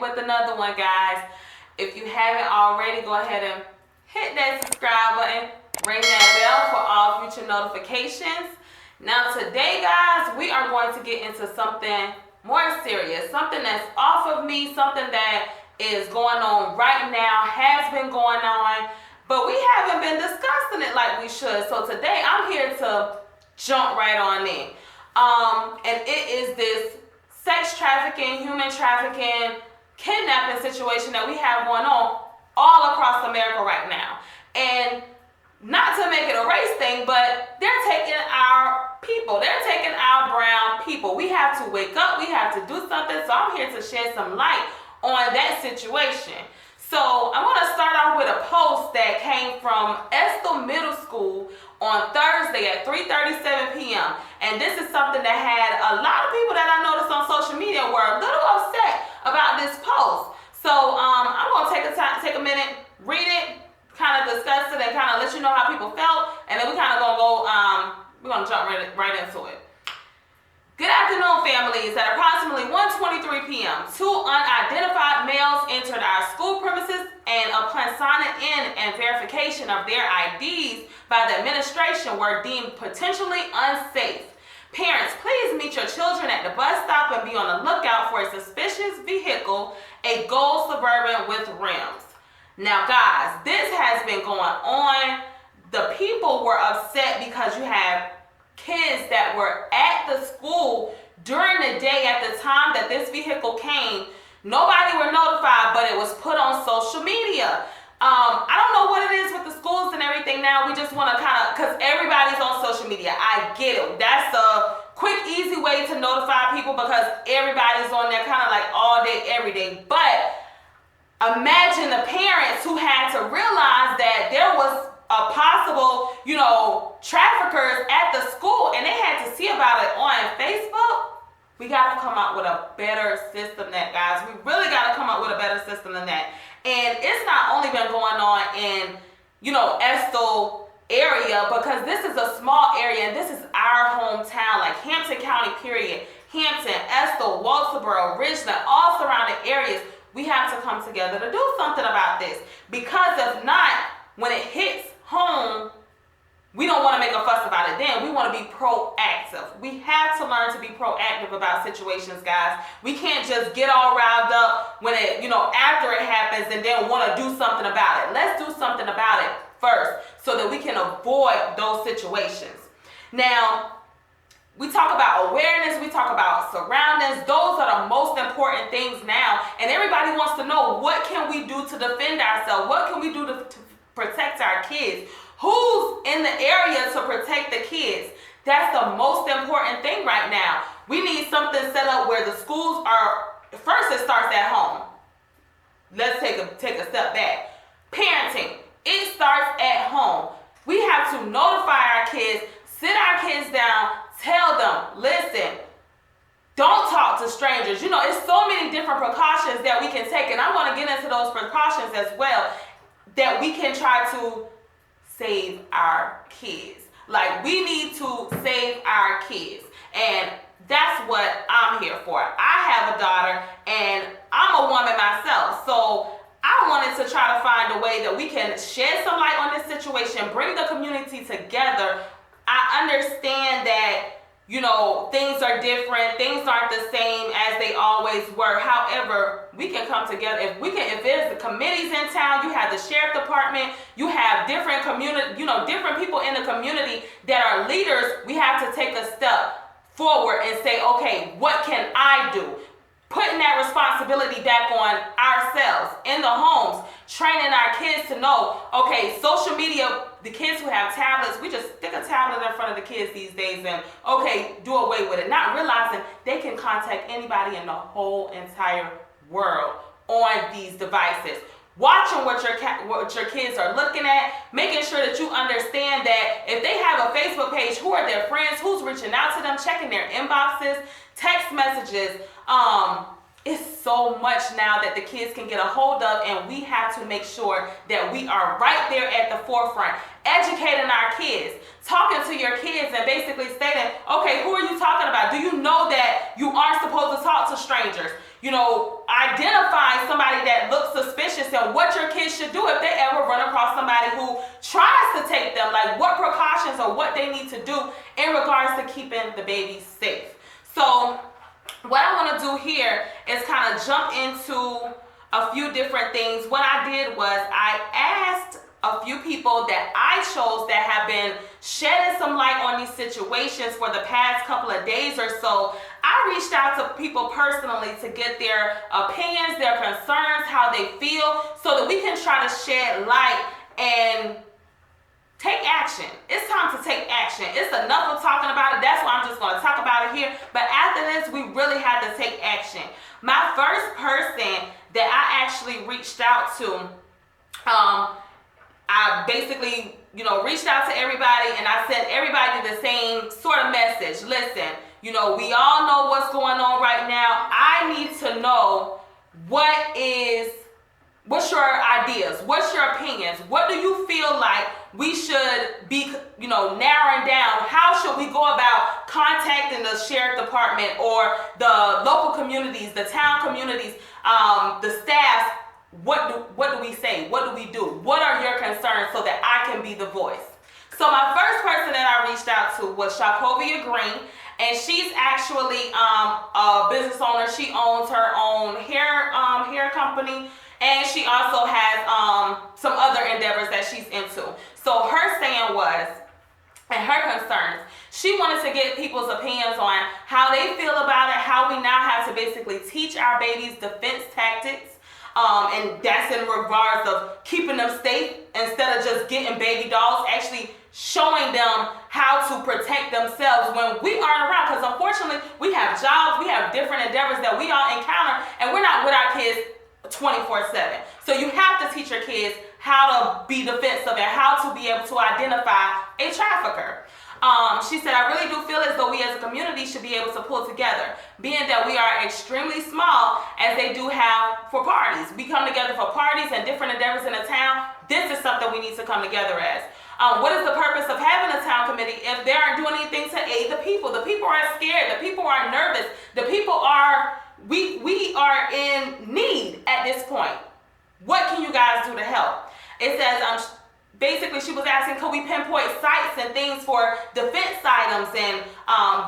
with another one, guys. If you haven't already, go ahead and hit that subscribe button, ring that bell for all future notifications. Now today, guys, we are going to get into something more serious, something that's off of me, something that is going on right now, has been going on, but we haven't been discussing it like we should. So today I'm here to jump right on in. And it is this sex trafficking, human trafficking, kidnapping situation that we have going on all across America right now. And not to make it a race thing, but they're taking our people. They're taking our brown people. We have to wake up. We have to do something. So I'm here to shed some light on that situation. So I'm going to start off with a post that came from Estill Middle School on Thursday at 3:37 p.m. And this is something that had a lot of people that I noticed on social media were a little upset about this post. So I'm going to take a minute, read it, kind of discuss it, and kind of let you know how people felt, and then we kind of going to go, we're going to jump right into it. Good afternoon, families. At approximately 1:23 p.m., two unidentified males entered our school premises, and upon signing in and verification of their IDs by the administration were deemed potentially unsafe. Parents, please meet your children at the bus stop and be on the lookout for a suspicious vehicle, a gold Suburban with rims. Now, guys, this has been going on. The people were upset because you have kids that were at the school during the day at the time that this vehicle came. Nobody were notified, but it was put on social media. I don't know what it is with the schools and everything now. We just want to kind of, because everybody's on social media. I get it. That's a quick, easy way to notify people because everybody's on there kind of like all day, every day. But imagine the parents who had to realize that there was a possible, traffickers at the school, and they had to see about it on Facebook. We got to come up with a better system than that, guys. We really got to come up with a better system than that. And it's not only been going on in, Estill area, because this is a small area, and this is our hometown, like Hampton County, period. Hampton, Estill, Walterboro, Ridgeland, all surrounding areas. We have to come together to do something about this, because if not, when it hits home, we don't want to make a fuss about it then. We want to be proactive. We have to learn to be proactive about situations, guys. We can't just get all riled up when it, after it happens and then want to do something about it. Let's do something about it first so that we can avoid those situations. Now, we talk about awareness, we talk about surroundings. Those are the most important things now. And everybody wants to know, what can we do to defend ourselves? What can we do to protect our kids? Who's in the area to protect the kids? That's the most important thing right now. We need something set up where the schools are, first it starts at home. Let's take a step back. Parenting, it starts at home. We have to notify our kids, sit our kids down, tell them, listen, don't talk to strangers. It's so many different precautions that we can take, and I want to get into those precautions as well, that we can try to save our kids. Like, we need to save our kids, and that's what I'm here for. I have a daughter, and I'm a woman myself, so I wanted to try to find a way that we can shed some light on this situation, bring the community together. I understand that things are different, things aren't the same as they always were. However, we can come together. If there's the committees in town, you have the sheriff department, you have different different people in the community that are leaders. We have to take a step forward and say, okay, what can I do? Putting that responsibility back on ourselves in the homes, training our kids to know, okay, social media, the kids who have tablets, we just stick a tablet in front of the kids these days and, okay, do away with it. Not realizing they can contact anybody in the whole entire world on these devices. Watching what your kids are looking at, making sure that you understand that if they have a Facebook page, who are their friends, who's reaching out to them, checking their inboxes, text messages. It's so much now that the kids can get a hold of, and we have to make sure that we are right there at the forefront, educating our kids, talking to your kids and basically stating, okay, who are you talking about? Do you know that you aren't supposed to talk to strangers? identifying somebody that looks suspicious and what your kids should do if they ever run across somebody who tries to take them, like what precautions or what they need to do in regards to keeping the babies safe. So what I want to do here is kind of jump into a few different things. What I did was I asked a few people that I chose that have been shedding some light on these situations for the past couple of days or so. I reached out to people personally to get their opinions, their concerns, how they feel, so that we can try to shed light and take action. It's time to take action. It's enough of talking about it. That's why I'm just going to talk about it here. But after this, we really have to take action. My first person that I actually reached out to, I basically, reached out to everybody and I sent everybody the same sort of message. Listen, we all know what's going on right now. I need to know what's your ideas? What's your opinions? What do you feel like we should be, narrowing down? How should we go about contacting the sheriff department or the local communities, the town communities, the staff? What do we say? What do we do? What are your concerns so that I can be the voice? So my first person that I reached out to was Shakovia Green, and she's actually a business owner. She owns her own hair company, and she also has some other endeavors that she's into. So her saying was, and her concerns, she wanted to get people's opinions on how they feel about it, how we now have to basically teach our babies defense tactics. And that's in regards of keeping them safe instead of just getting baby dolls, actually showing them how to protect themselves when we aren't around. Because unfortunately, we have jobs, we have different endeavors that we all encounter, and we're not with our kids 24/7. So you have to teach your kids how to be defensive and how to be able to identify a trafficker. She said, I really do feel as though we as a community should be able to pull together, being that we are extremely small as they do have for parties. We come together for parties and different endeavors in the town. This is something we need to come together as. What is the purpose of having a town committee if they aren't doing anything to aid the people? The people are scared. The people are nervous. The people are, we are in need at this point. What can you guys do to help? It says, basically, she was asking, could we pinpoint sites and things for defense items and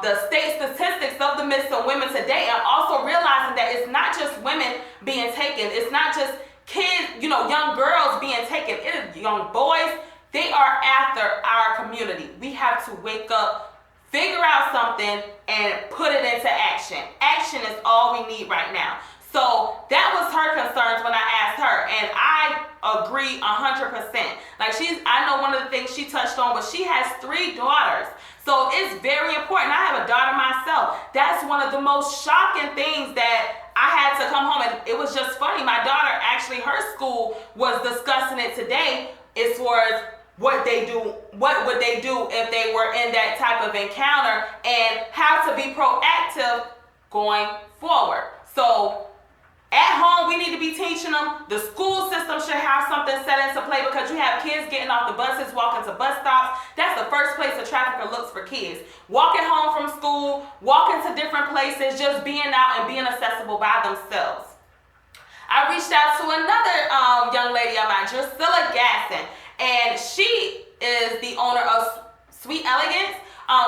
the state statistics of the missing women today, and also realizing that it's not just women being taken, it's not just kids, young girls being taken, it is young boys. They are after our community. We have to wake up, figure out something, and put it into action. Action is all we need right now. So that was her concerns when I asked her, and I agree 100%. I know one of the things she touched on was she has 3 daughters. So it's very important. I have a daughter myself. That's one of the most shocking things that I had to come home, and it was just funny. My daughter, actually, her school was discussing it today as far as what would they do if they were in that type of encounter and how to be proactive going forward. So at home, we need to be teaching them. The school system should have something set into play, because you have kids getting off the buses, walking to bus stops. That's the first place a trafficker looks for kids. Walking home from school, walking to different places, just being out and being accessible by themselves. I reached out to another young lady of mine, Drusilla Gasson, and she is the owner of Sweet Elegance,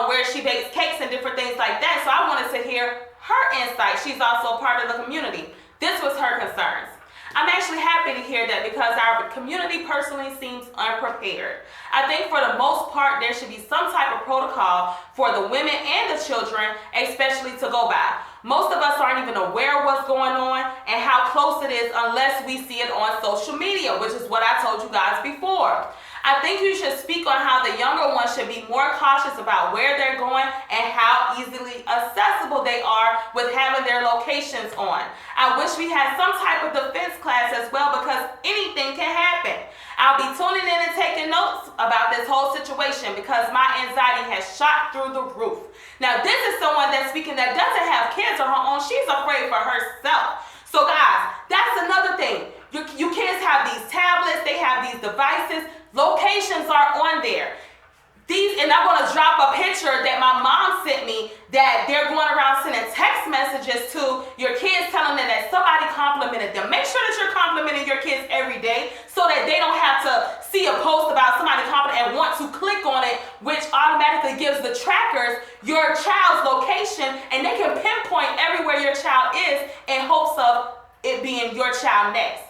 where she bakes cakes and different things like that. So I wanted to hear her insight. She's also part of the community. This was her concerns. I'm actually happy to hear that, because our community personally seems unprepared. I think for the most part, there should be some type of protocol for the women and the children, especially to go by. Most of us aren't even aware of what's going on and how close it is unless we see it on social media, which is what I told you guys before. I think you should speak on how the younger ones should be more cautious about where they're going and how easily accessible they are with having their locations on. I wish we had some type of defense class as well, because anything can happen. I'll be tuning in and taking notes about this whole situation, because my anxiety has shot through the roof. Now, this is someone that's speaking that doesn't have kids of her own. She's afraid for herself. So guys, that's another thing. You kids have these tablets, they have these devices, locations are on there. and I'm going to drop a picture that my mom sent me that they're going around sending text messages to your kids telling them that somebody complimented them. Make sure that you're complimenting your kids every day so that they don't have to see a post about somebody complimenting and want to click on it, which automatically gives the trackers your child's location, and they can pinpoint everywhere your child is in hopes of it being your child next.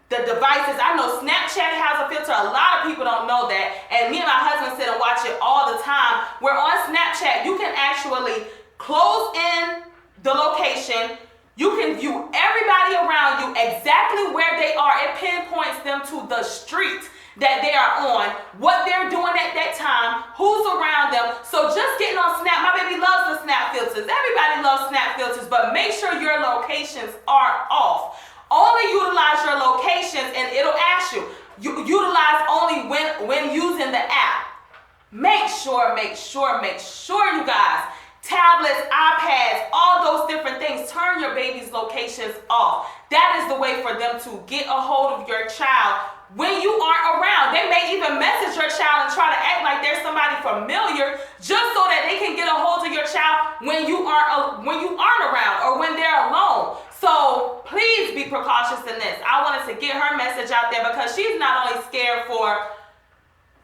The devices, I know Snapchat has a filter. A lot of people don't know that. And me and my husband sit and watch it all the time. Where on Snapchat, you can actually close in the location. You can view everybody around you, exactly where they are. It pinpoints them to the street that they are on, what they're doing at that time, who's around them. So just getting on Snap, my baby loves the Snap filters. Everybody loves Snap filters, but make sure your locations are off. Only utilize your locations, and it'll ask you utilize only when using the app. Make sure, you guys, tablets, iPads, all those different things, turn your baby's locations off. That is the way for them to get a hold of your child when you aren't around. They may even message your child and try to act like there's somebody familiar just so that they can get a hold of your child when you aren't around or when they're alone. So please be precautious in this. I wanted to get her message out there because she's not only scared for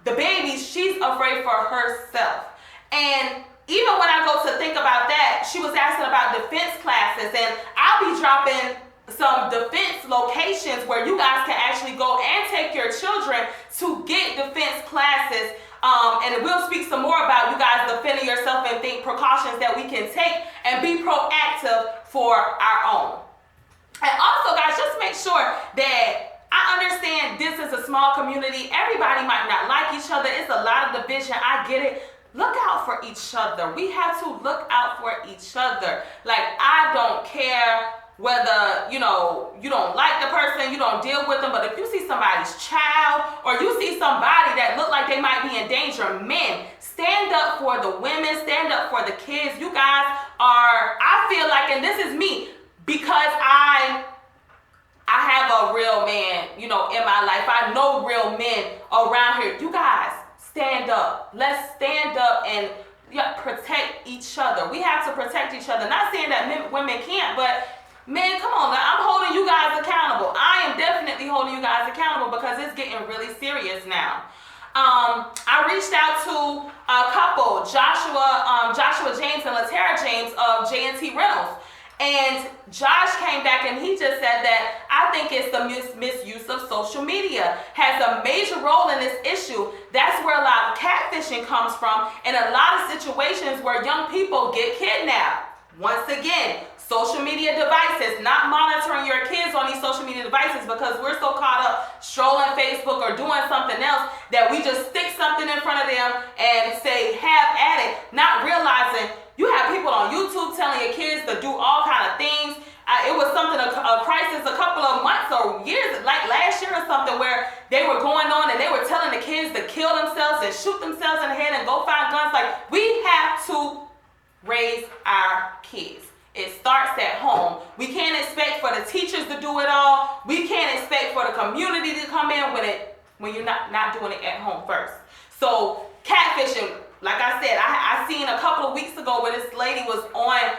the babies, she's afraid for herself. And even when I go to think about that, she was asking about defense classes, and I'll be dropping some defense locations where you guys can actually go and take your children to get defense classes. And we'll speak some more about you guys defending yourself and think precautions that we can take and be proactive for our own. And also, guys, just make sure that I understand this is a small community. Everybody might not like each other. It's a lot of division. I get it. Look out for each other. We have to look out for each other. Like, I don't care whether, you don't like the person, you don't deal with them, but if you see somebody's child or you see somebody that look like they might be in danger, men, stand up for the women, stand up for the kids. You guys are, I feel like, and this is me, because I have a real man, in my life. I know real men around here. You guys, stand up. Let's stand up and protect each other. We have to protect each other. Not saying that women can't, but men, come on. I'm holding you guys accountable. I am definitely holding you guys accountable because it's getting really serious now. I reached out to a couple, Joshua James and Latera James of J&T Rentals. And Josh came back and he just said that I think it's the misuse of social media has a major role in this issue. That's where a lot of catfishing comes from and a lot of situations where young people get kidnapped. Once again, social media devices, not monitoring your kids on these social media devices because we're so caught up strolling Facebook or doing something else that we just stick something in front of them and say, have at it, not realizing you have people on YouTube telling your kids to do all kind of things. It was something, a crisis a couple of months or years, like last year or something, where they were going on and they were telling the kids to kill themselves and shoot themselves in the head and go find guns. Like, we have to raise our kids. It starts at home. We can't expect for the teachers to do it all. We can't expect for the community to come in when you're not doing it at home first. So catfishing, like I said, I seen a couple of weeks ago where this lady was on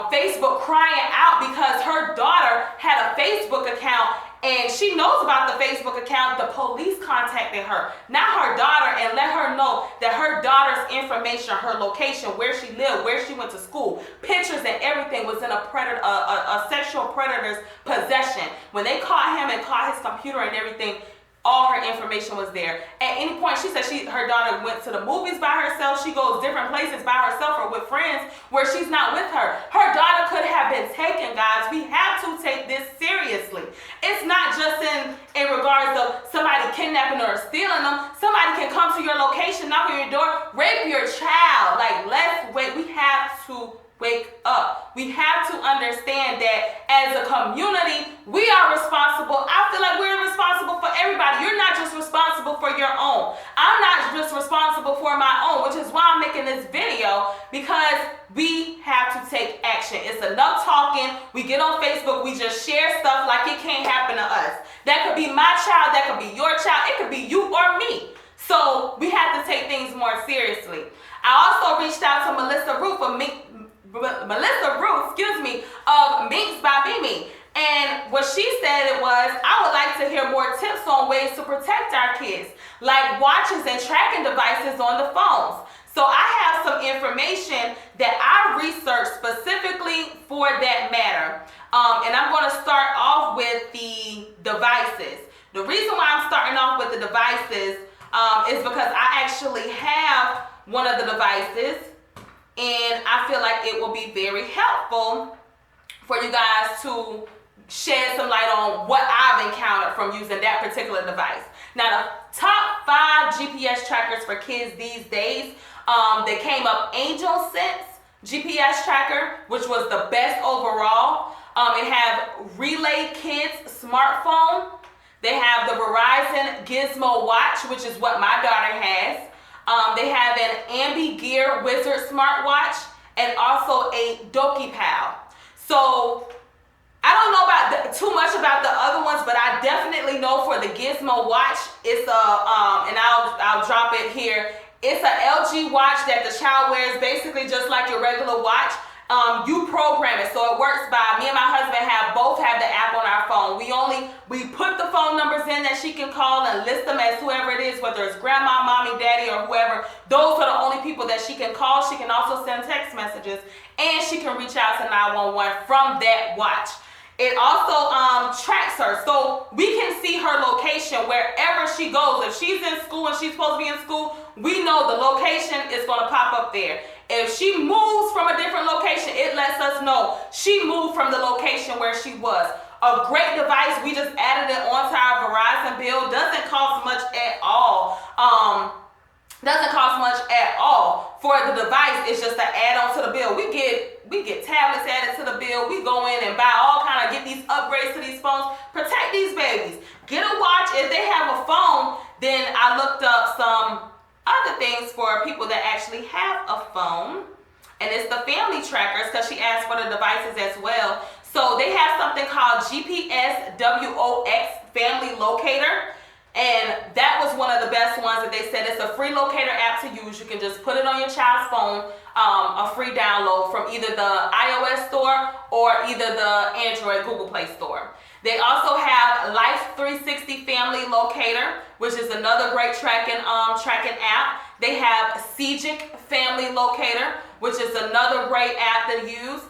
Facebook crying out because her daughter had a Facebook account and she knows about the Facebook account. The police contacted her, not her daughter, and let her know that her daughter's information, her location, where she lived, where she went to school, pictures and everything was in a sexual predator's possession. When they caught him and caught his computer and everything, all her information was there. At any point, she said her daughter went to the movies by herself. She goes different places by herself or with friends where she's not with her. Her daughter could have been taken, guys. We have to take this seriously. It's not just in regards of somebody kidnapping or stealing them. Somebody can come to your location, knock on your door, rape your child. Like, let's wait. We have to wake up. We have to understand that as a community, we are responsible. I feel like we're responsible for everybody. You're not just responsible for your own. I'm not just responsible for my own, which is why I'm making this video, because we have to take action. It's enough talking. We get on Facebook, we just share stuff like it can't happen to us. That could be my child, that could be your child, it could be you or me. So we have to take things more seriously. I also reached out to Melissa Ruth of Minks by Mimi. And what she said was, I would like to hear more tips on ways to protect our kids, like watches and tracking devices on the phones. So I have some information that I researched specifically for that matter. And I'm going to start off with the devices. The reason why I'm starting off with the devices is because I actually have one of the devices, and I feel like it will be very helpful for you guys to shed some light on what I've encountered from using that particular device. Now, the top 5 GPS trackers for kids these days, they came up Angel Sense GPS tracker, which was the best overall. It have Relay Kids smartphone. They have the Verizon Gizmo Watch, which is what my daughter has. They have an Ambi Gear Wizard smartwatch and also a DokiPal. So I don't know about too much about the other ones, but I definitely know for the Gizmo watch, it's and I'll drop it here. It's a LG watch that the child wears, basically just like your regular watch. You program it, so it works by, me and my husband both have the app on our phone. We put the phone numbers in that she can call and list them as whoever it is, whether it's grandma, mommy, daddy, or whoever. Those are the only people that she can call. She can also send text messages, and she can reach out to 911 from that watch. It also tracks her, so we can see her location wherever she goes. If she's in school and she's supposed to be in school, we know the location is going to pop up there. If she moves from a different location, it lets us know she moved from the location where she was. A great device. We just added it onto our Verizon bill. Doesn't cost much at all. For the device. It's just an add-on to the bill. We get tablets added to the bill. We go in and buy all kind of, get these upgrades to these phones. Protect these babies. Get a watch. If they have a phone, then I looked up some other things for people that actually have a phone. And it's the family trackers, because she asked for the devices as well. So they have something called GPS WOX Family Locator. And that was one of the best ones that they said. It's a free locator app to use. You can just put it on your child's phone, a free download from either the iOS store or either the Android Google Play store. They also have Life 360 Family Locator, which is another great tracking app. They have CGIC Family Locator, which is another great app to use.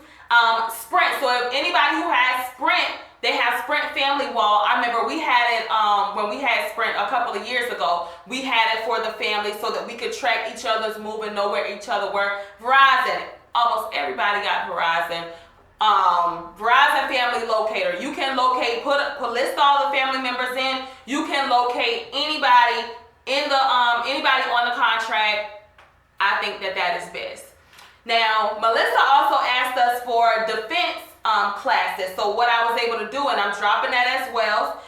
Sprint. So if anybody who has Sprint, they have Sprint Family Wall. I remember we had it when we had Sprint a couple of years ago. We had it for the family so that we could track each other's move and know where each other were. Verizon. Almost everybody got Verizon. Verizon Family Locator. You can locate, list all the family members in. You can locate anybody in the anybody on the contract. I think that is best. Now, Melissa also asked us for defense classes. So what I was able to do, and I'm dropping that as well.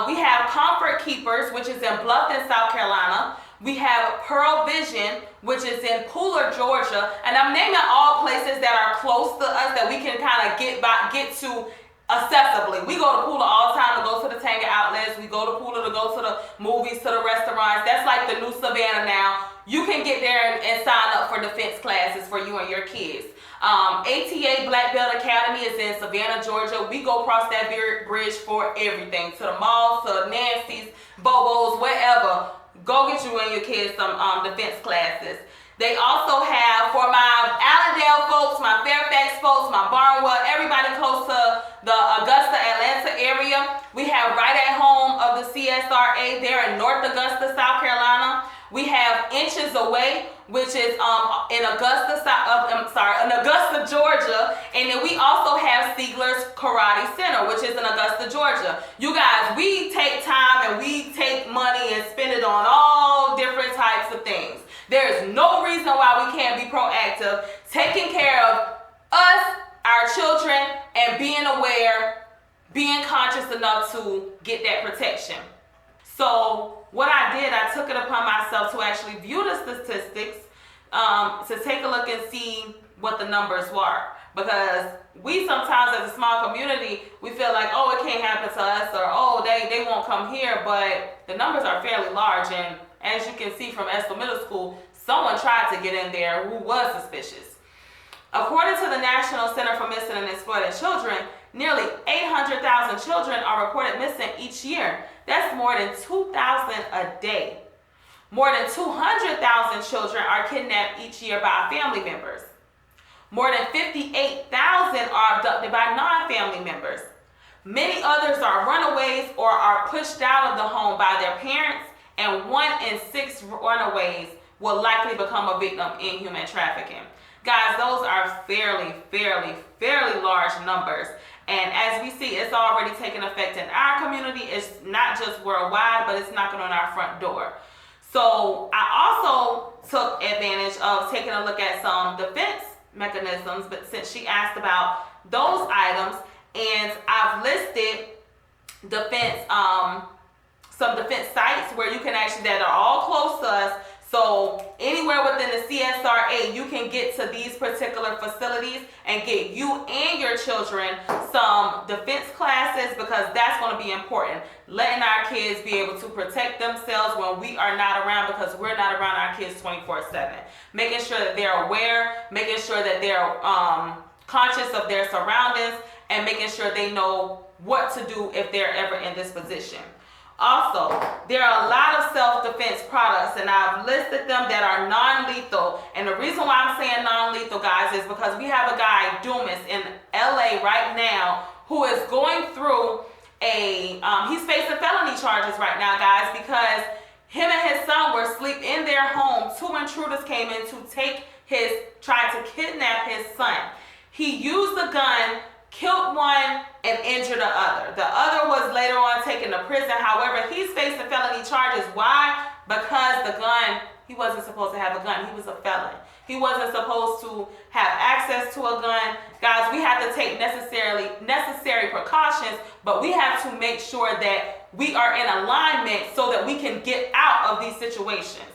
We have Comfort Keepers, which is in Bluffton, South Carolina. We have Pearl Vision, which is in Pooler, Georgia. And I'm naming all places that are close to us that we can kind of get to accessibly. We go to Pooler all the time to go to the Tanger outlets. We go to Pooler to go to the movies, to the restaurants. That's like the new Savannah now. You can get there and sign up for defense classes for you and your kids. ATA Black Belt Academy is in Savannah, Georgia. We go across that bridge for everything. To the malls, to Nancy's, Bobo's, wherever. Go get you and your kids some defense classes. They also have, for my Allendale folks, my Fairfax folks, my Barnwell, everybody close to the Augusta, Atlanta area, we have Right at Home of the CSRA there in North Augusta, South Carolina. We have Inches Away, which is in Augusta, Georgia. And then we also have Siegler's Karate Center, which is in Augusta, Georgia. You guys, we take time and we take money and spend it on all different types of things. There is no reason why we can't be proactive, taking care of us, our children, and being aware, being conscious enough to get that protection. So what I did, I took it upon myself to actually view the statistics, to take a look and see what the numbers were. Because we sometimes, as a small community, we feel like, oh, it can't happen to us, or oh, they won't come here. But the numbers are fairly large, and as you can see from Estill Middle School, someone tried to get in there who was suspicious. According to the National Center for Missing and Exploited Children, nearly 800,000 children are reported missing each year. That's more than 2,000 a day. More than 200,000 children are kidnapped each year by family members. More than 58,000 are abducted by non-family members. Many others are runaways or are pushed out of the home by their parents, and 1 in 6 runaways will likely become a victim in human trafficking. Guys, those are fairly large numbers. And as we see, it's already taking effect in our community. It's not just worldwide, but it's knocking on our front door. So I also took advantage of taking a look at some defense mechanisms, but since she asked about those items, and I've listed defense, some defense sites where you can actually, that are all close to us. So anywhere within the CSRA, you can get to these particular facilities and get you and your children some defense classes, because that's going to be important. Letting our kids be able to protect themselves when we are not around, because we're not around our kids 24/7. Making sure that they're aware, making sure that they're conscious of their surroundings, and making sure they know what to do if they're ever in this position. Also, there are a lot of self-defense products, and I've listed them that are non-lethal. And the reason why I'm saying non-lethal, guys, is because we have a guy, Dumas, in LA right now, who is going through he's facing felony charges right now, guys, because him and his son were asleep in their home. 2 intruders came in to tried to kidnap his son. He used the gun, killed one, and injured the other. The other was later on taken to prison. However, he's facing felony charges. Why? Because the gun, he wasn't supposed to have a gun. He was a felon. He wasn't supposed to have access to a gun. Guys, we have to take necessary precautions, but we have to make sure that we are in alignment so that we can get out of these situations.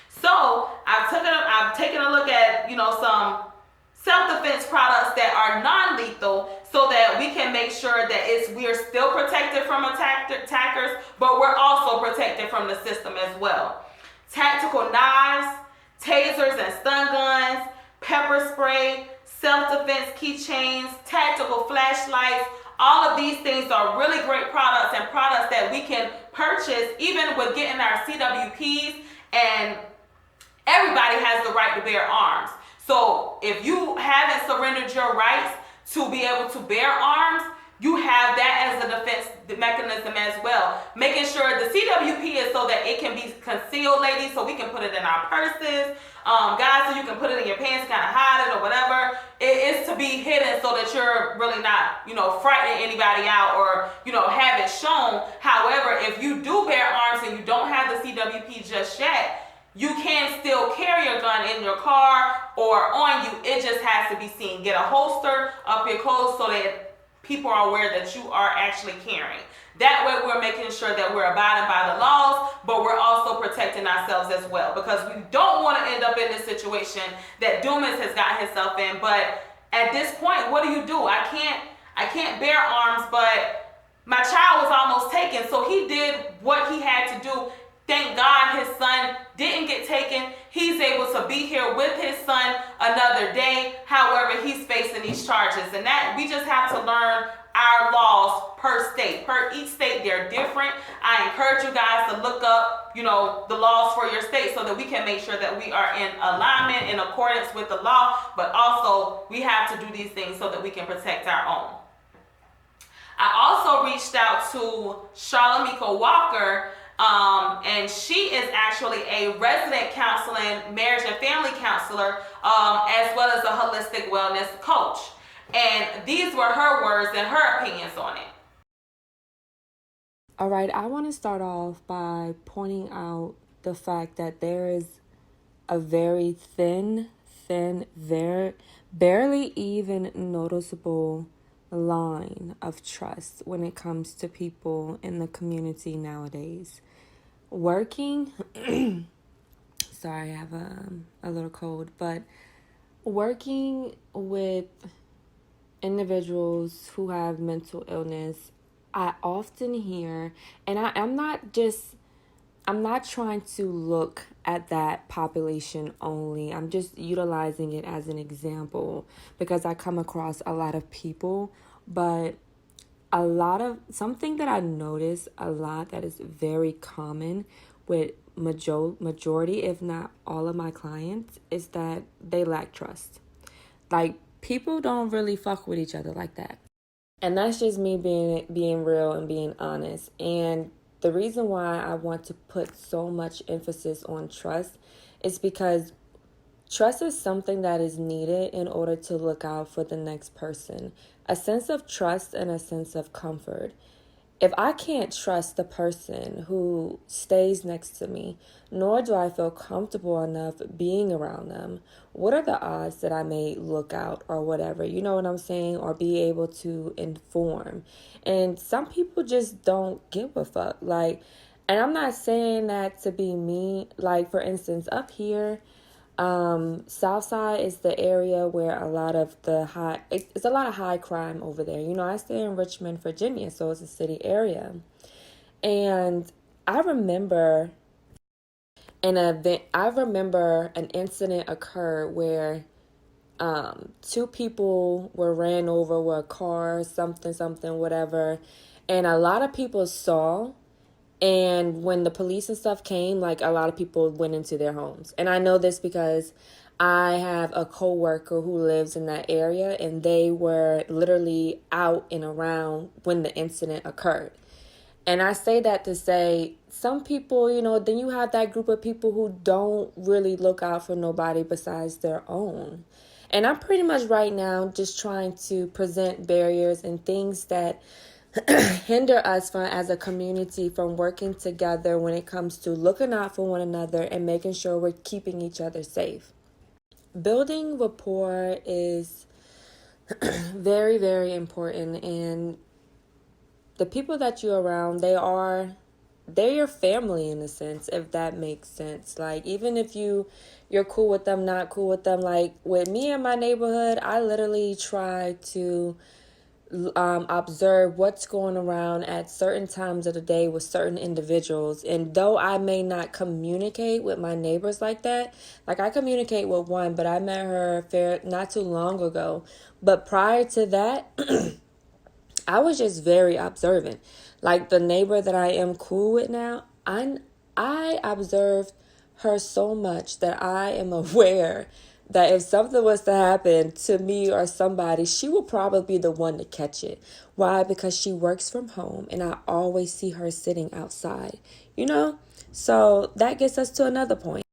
So I've taken a look at, some self-defense products that are non-lethal, so that we can make sure that we are still protected from attackers, but we're also protected from the system as well. Tactical knives, tasers and stun guns, pepper spray, self-defense keychains, tactical flashlights. All of these things are really great products, and products that we can purchase even with getting our CWPs, and everybody has the right to bear arms. So if you haven't surrendered your rights to be able to bear arms, you have that as a defense mechanism as well. Making sure the CWP is so that it can be concealed, ladies, so we can put it in our purses. Guys, so you can put it in your pants, kind of hide it or whatever. It is to be hidden so that you're really not, frightening anybody out or, have it shown. However, if you do bear arms and you don't have the CWP just yet, you can still carry your gun in your car or on you. It just has to be seen. Get a holster up your clothes so that people are aware that you are actually carrying. That way we're making sure that we're abiding by the laws, but we're also protecting ourselves as well, because we don't want to end up in this situation that Dumas has got himself in. But at this point, what do? I can't bear arms, but my child was almost taken, so he did what he had to do. Thank God his son didn't get taken. He's able to be here with his son another day. However, he's facing these charges. And that we just have to learn our laws per state. Per each state, they're different. I encourage you guys to look up, the laws for your state so that we can make sure that we are in alignment, in accordance with the law. But also, we have to do these things so that we can protect our own. I also reached out to Charlamika Walker, and she is actually a resident counseling, marriage and family counselor, as well as a holistic wellness coach. And these were her words and her opinions on it. All right, I want to start off by pointing out the fact that there is a very thin, barely even noticeable line of trust when it comes to people in the community nowadays. Working, sorry, I have a little cold, but working with individuals who have mental illness, I often hear, and I'm I'm not trying to look at that population only. I'm just utilizing it as an example because I come across a lot of people, but a lot of something that I notice a lot that is very common with majority, if not all of my clients, is that they lack trust. Like, people don't really fuck with each other like that. And that's just me being real and being honest. And the reason why I want to put so much emphasis on trust is because trust is something that is needed in order to look out for the next person. A sense of trust and a sense of comfort. If I can't trust the person who stays next to me, nor do I feel comfortable enough being around them, what are the odds that I may look out or whatever? You know what I'm saying? Or be able to inform. And some people just don't give a fuck. Like, and I'm not saying that to be mean. Like, for instance, up here, Southside is the area where it's a lot of high crime over there. You know, I stay in Richmond, Virginia, so it's a city area. And I remember an incident occurred where two people were ran over with a car, something, whatever. And a lot of people saw. And when the police and stuff came, like, a lot of people went into their homes. And I know this because I have a coworker who lives in that area, and they were literally out and around when the incident occurred. And I say that to say, some people, you know, then you have that group of people who don't really look out for nobody besides their own. And I'm pretty much right now just trying to present barriers and things that hinder us from, as a community, from working together when it comes to looking out for one another and making sure we're keeping each other safe. Building rapport is very, very important, and the people that you're around, they're your family in a sense, if that makes sense. Like, even if you're cool with them, not cool with them, like with me in my neighborhood, I literally try to observe what's going around at certain times of the day with certain individuals. And though I may not communicate with my neighbors like that, like I communicate with one, but I met her not too long ago. But prior to that, I was just very observant. Like the neighbor that I am cool with now, I observed her so much that I am aware that if something was to happen to me or somebody, she will probably be the one to catch it. Why? Because she works from home and I always see her sitting outside, you know? So that gets us to another point.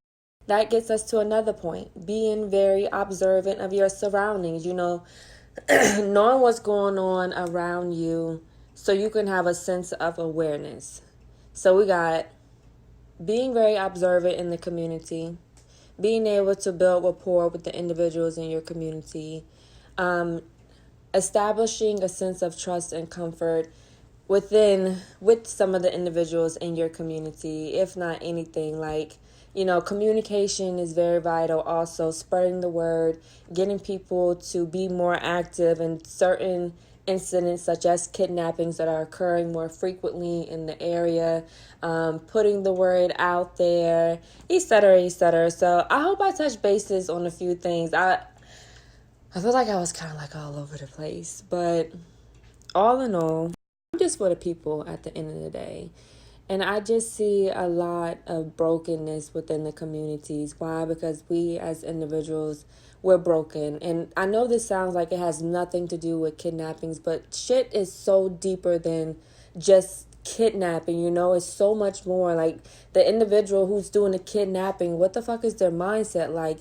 Being very observant of your surroundings, you know, knowing what's going on around you so you can have a sense of awareness. So we got being very observant in the community, being able to build rapport with the individuals in your community, establishing a sense of trust and comfort with some of the individuals in your community, if not anything. Like, you know, communication is very vital. Also, spreading the word, getting people to be more active in certain incidents such as kidnappings that are occurring more frequently in the area, putting the word out there, etc., etc. So I hope I touched bases on a few things. I feel like I was kind of like all over the place, but all in all, I'm just for the people at the end of the day. And I just see a lot of brokenness within the communities. Why? Because we as individuals, we're broken. And I know this sounds like it has nothing to do with kidnappings, but shit is so deeper than just kidnapping, you know? It's so much more. Like, the individual who's doing the kidnapping, what the fuck is their mindset? Like,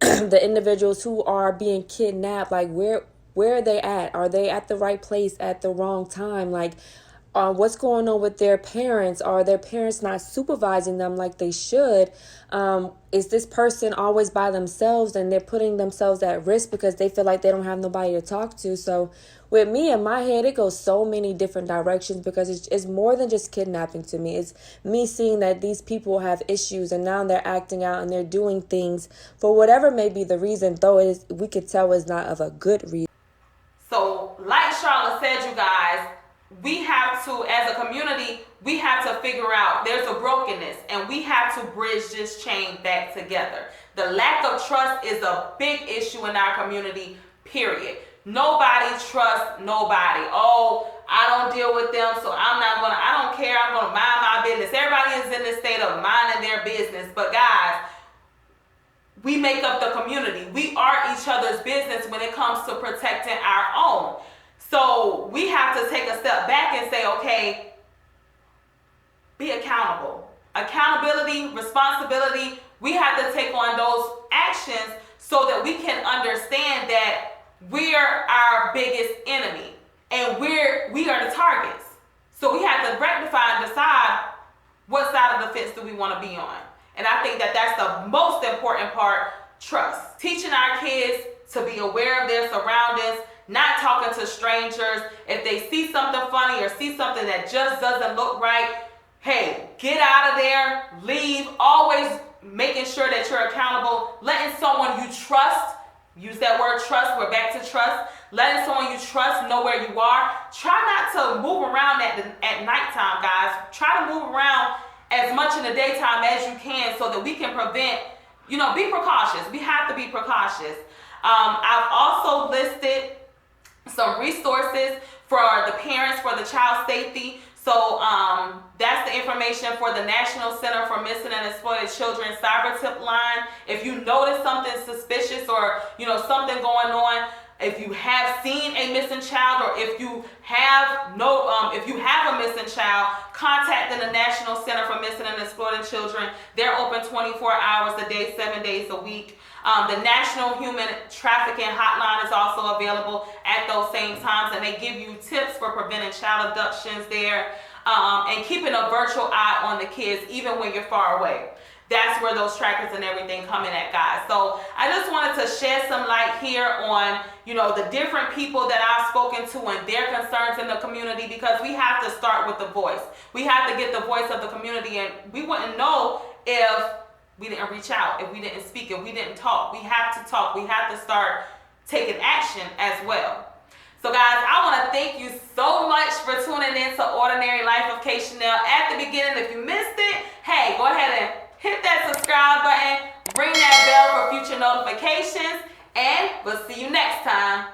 the individuals who are being kidnapped, like, where are they at? Are they at the right place at the wrong time? Like, what's going on with their parents? Are their parents not supervising them like they should? Is this person always by themselves and they're putting themselves at risk because they feel like they don't have nobody to talk to? So with me, in my head, it goes so many different directions because it's more than just kidnapping to me. It's me seeing that these people have issues and now they're acting out and they're doing things for whatever may be the reason, though we could tell is not of a good reason. So, like Charlotte said, you guys, we have to, as a community, we have to figure out there's a brokenness, and we have to bridge this chain back together. The lack of trust is a big issue in our community, period. Nobody trusts nobody. Oh, I don't deal with them, so I don't care, I'm gonna mind my business. Everybody is in this state of minding their business. But guys, we make up the community. We are each other's business when it comes to protecting our own. So we have to take a step back and say, okay, be accountable. Accountability, responsibility, we have to take on those actions so that we can understand that we're our biggest enemy and we are the targets. So we have to rectify and decide what side of the fence do we want to be on. And I think that that's the most important part, trust. Teaching our kids to be aware of their surroundings, not talking to strangers. If they see something funny or see something that just doesn't look right, hey, get out of there, leave. Always making sure that you're accountable, letting someone you trust, use that word trust, we're back to trust, letting someone you trust know where you are. Try not to move around at nighttime, guys. Try to move around as much in the daytime as you can so that we can prevent, be precautious. We have to be precautious. I've also listed some resources for the parents for the child safety. So that's the information for the National Center for Missing and Exploited Children cyber tip line. If you notice something suspicious or something going on, if you have seen a missing child, or if you have a missing child, contacting the National Center for Missing and Exploited Children. They're open 24 hours a day, 7 days a week. The National Human Trafficking Hotline is also available at those same times, and they give you tips for preventing child abductions there, and keeping a virtual eye on the kids even when you're far away. That's where those trackers and everything come in at, guys. So I just wanted to shed some light here on, the different people that I've spoken to and their concerns in the community, because we have to start with the voice. We have to get the voice of the community, and we wouldn't know if we didn't reach out, if we didn't speak, if we didn't talk. We have to talk. We have to start taking action as well. So guys, I want to thank you so much for tuning in to Ordinary Life of K. Chanel. At the beginning, if you missed it, hey, go ahead and hit that subscribe button, ring that bell for future notifications, and we'll see you next time.